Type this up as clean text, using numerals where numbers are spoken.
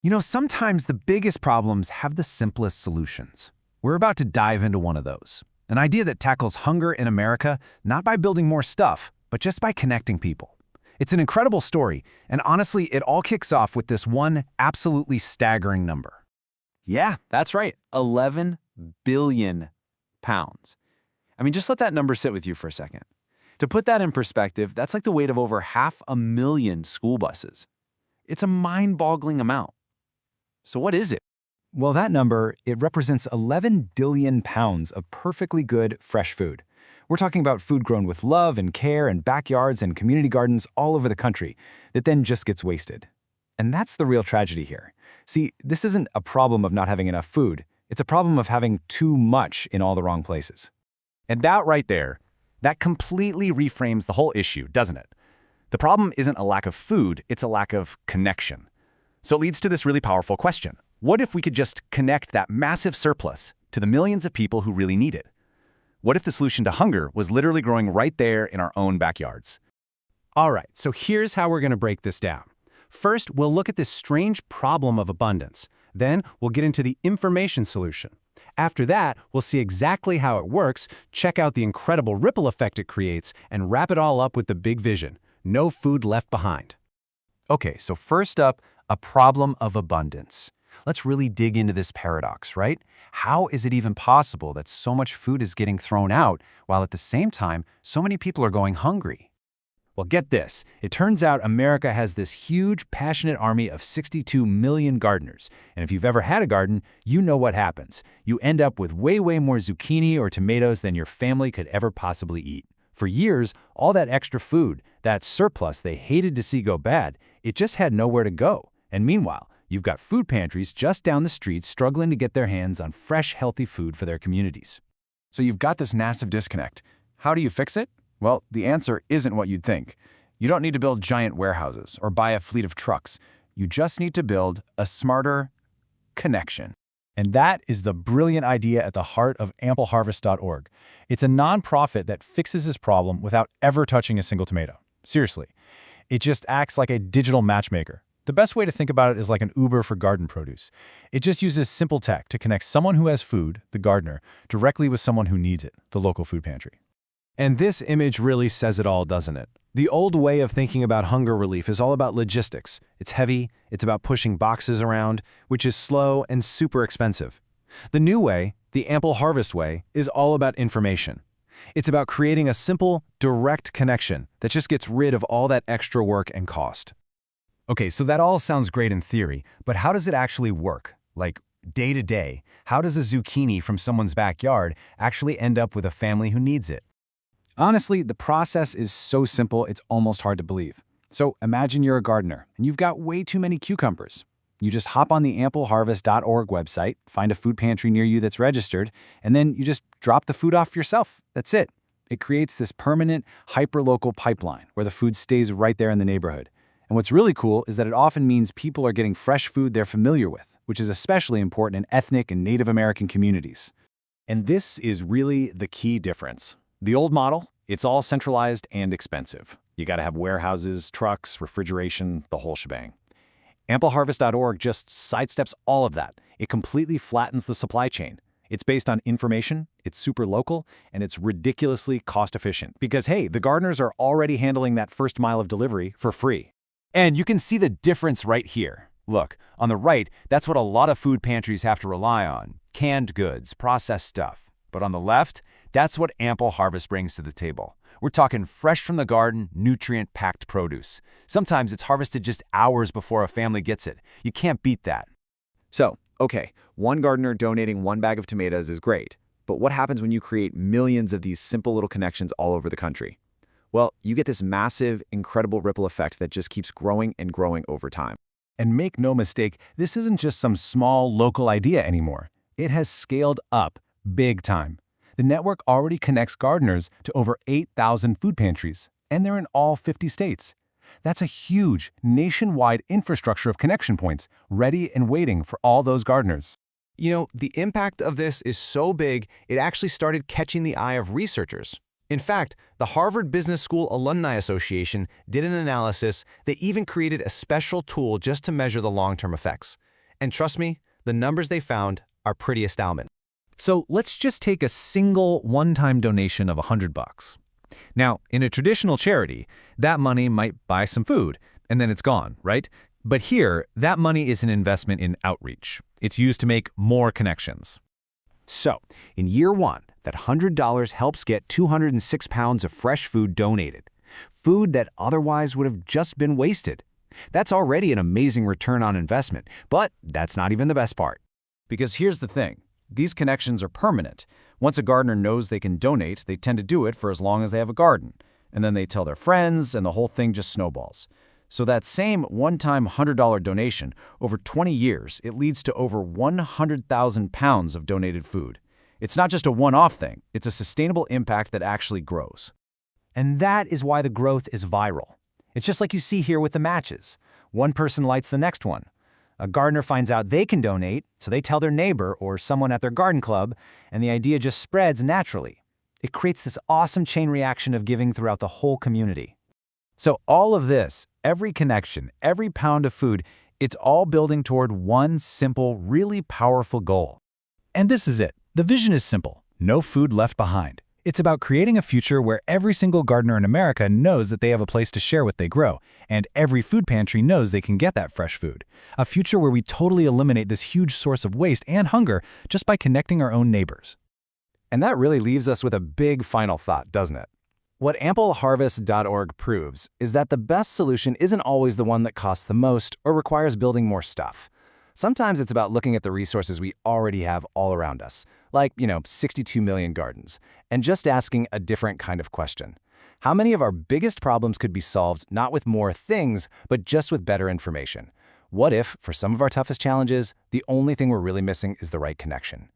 Sometimes the biggest problems have the simplest solutions. We're about to dive into one of those. An idea that tackles hunger in America, not by building more stuff, but just by connecting people. It's an incredible story, and honestly, it all kicks off with this one absolutely staggering number. Yeah, that's right. 11 billion pounds. Just let that number sit with you for a second. To put that in perspective, that's like the weight of over 500,000 school buses. It's a mind-boggling amount. So what is it? Well, that number, it represents 11 billion pounds of perfectly good, fresh food. We're talking about food grown with love and care in backyards and community gardens all over the country that then just gets wasted. And that's the real tragedy here. See, this isn't a problem of not having enough food. It's a problem of having too much in all the wrong places. And that right there, that completely reframes the whole issue, doesn't it? The problem isn't a lack of food, it's a lack of connection. So it leads to this really powerful question. What if we could just connect that massive surplus to the millions of people who really need it? What if the solution to hunger was literally growing right there in our own backyards? All right, so here's how we're going to break this down. First, we'll look at this strange problem of abundance. Then, we'll get into the information solution. After that, we'll see exactly how it works, check out the incredible ripple effect it creates, and wrap it all up with the big vision: no food left behind. Okay, so first up, a problem of abundance. Let's really dig into this paradox, right? How is it even possible that so much food is getting thrown out while at the same time so many people are going hungry? Well, get this. It turns out America has this huge, passionate army of 62 million gardeners. And if you've ever had a garden, you know what happens. You end up with way more zucchini or tomatoes than your family could ever possibly eat. For years, all that extra food, that surplus they hated to see go bad, it just had nowhere to go. And meanwhile, you've got food pantries just down the street struggling to get their hands on fresh, healthy food for their communities. So you've got this massive disconnect. How do you fix it? Well, the answer isn't what you'd think. You don't need to build giant warehouses or buy a fleet of trucks. You just need to build a smarter connection. And that is the brilliant idea at the heart of AmpleHarvest.org. It's a nonprofit that fixes this problem without ever touching a single tomato. Seriously. It just acts like a digital matchmaker. The best way to think about it is like an Uber for garden produce. It just uses simple tech to connect someone who has food, the gardener, directly with someone who needs it, the local food pantry. And this image really says it all, doesn't it? The old way of thinking about hunger relief is all about logistics. It's heavy, it's about pushing boxes around, which is slow and super expensive. The new way, the Ample Harvest way, is all about information. It's about creating a simple, direct connection that just gets rid of all that extra work and cost. Okay, so that all sounds great in theory, but how does it actually work? Like, day to day, how does a zucchini from someone's backyard actually end up with a family who needs it? Honestly, the process is so simple it's almost hard to believe. So imagine you're a gardener, and you've got way too many cucumbers. You just hop on the AmpleHarvest.org website, find a food pantry near you that's registered, and then you just drop the food off yourself. That's it. It creates this permanent, hyper-local pipeline where the food stays right there in the neighborhood. And what's really cool is that it often means people are getting fresh food they're familiar with, which is especially important in ethnic and Native American communities. And this is really the key difference. The old model, it's all centralized and expensive. You gotta have warehouses, trucks, refrigeration, the whole shebang. AmpleHarvest.org just sidesteps all of that. It completely flattens the supply chain. It's based on information, it's super local, and it's ridiculously cost efficient. Because hey, the gardeners are already handling that first mile of delivery for free. And you can see the difference right here. Look, on the right, that's what a lot of food pantries have to rely on: canned goods, processed stuff. But on the left, that's what Ample Harvest brings to the table. We're talking fresh from the garden, nutrient-packed produce. Sometimes it's harvested just hours before a family gets it. You can't beat that. So, okay, one gardener donating one bag of tomatoes is great, but what happens when you create millions of these simple little connections all over the country? Well, you get this massive, incredible ripple effect that just keeps growing and growing over time. And make no mistake, this isn't just some small local idea anymore. It has scaled up big time. The network already connects gardeners to over 8,000 food pantries, and they're in all 50 states. That's a huge, nationwide infrastructure of connection points, ready and waiting for all those gardeners. The impact of this is so big, it actually started catching the eye of researchers. In fact, the Harvard Business School Alumni Association did an analysis that even created a special tool just to measure the long-term effects. And trust me, the numbers they found are pretty astounding. So let's just take a single one-time donation of $100. Now, in a traditional charity, that money might buy some food, and then it's gone, right? But here, that money is an investment in outreach. It's used to make more connections. So, in year one, that $100 helps get 206 pounds of fresh food donated. Food that otherwise would have just been wasted. That's already an amazing return on investment, but that's not even the best part. Because here's the thing. These connections are permanent. Once a gardener knows they can donate, they tend to do it for as long as they have a garden. And then they tell their friends, and the whole thing just snowballs. So that same one-time $100 donation, over 20 years, it leads to over 100,000 pounds of donated food. It's not just a one-off thing. It's a sustainable impact that actually grows. And that is why the growth is viral. It's just like you see here with the matches. One person lights the next one. A gardener finds out they can donate, so they tell their neighbor or someone at their garden club, and the idea just spreads naturally. It creates this awesome chain reaction of giving throughout the whole community. So all of this, every connection, every pound of food, it's all building toward one simple, really powerful goal. And this is it. The vision is simple. No food left behind. It's about creating a future where every single gardener in America knows that they have a place to share what they grow, and every food pantry knows they can get that fresh food. A future where we totally eliminate this huge source of waste and hunger just by connecting our own neighbors. And that really leaves us with a big final thought, doesn't it? What AmpleHarvest.org proves is that the best solution isn't always the one that costs the most or requires building more stuff. Sometimes it's about looking at the resources we already have all around us, like, 62 million gardens, and just asking a different kind of question. How many of our biggest problems could be solved not with more things, but just with better information? What if, for some of our toughest challenges, the only thing we're really missing is the right connection?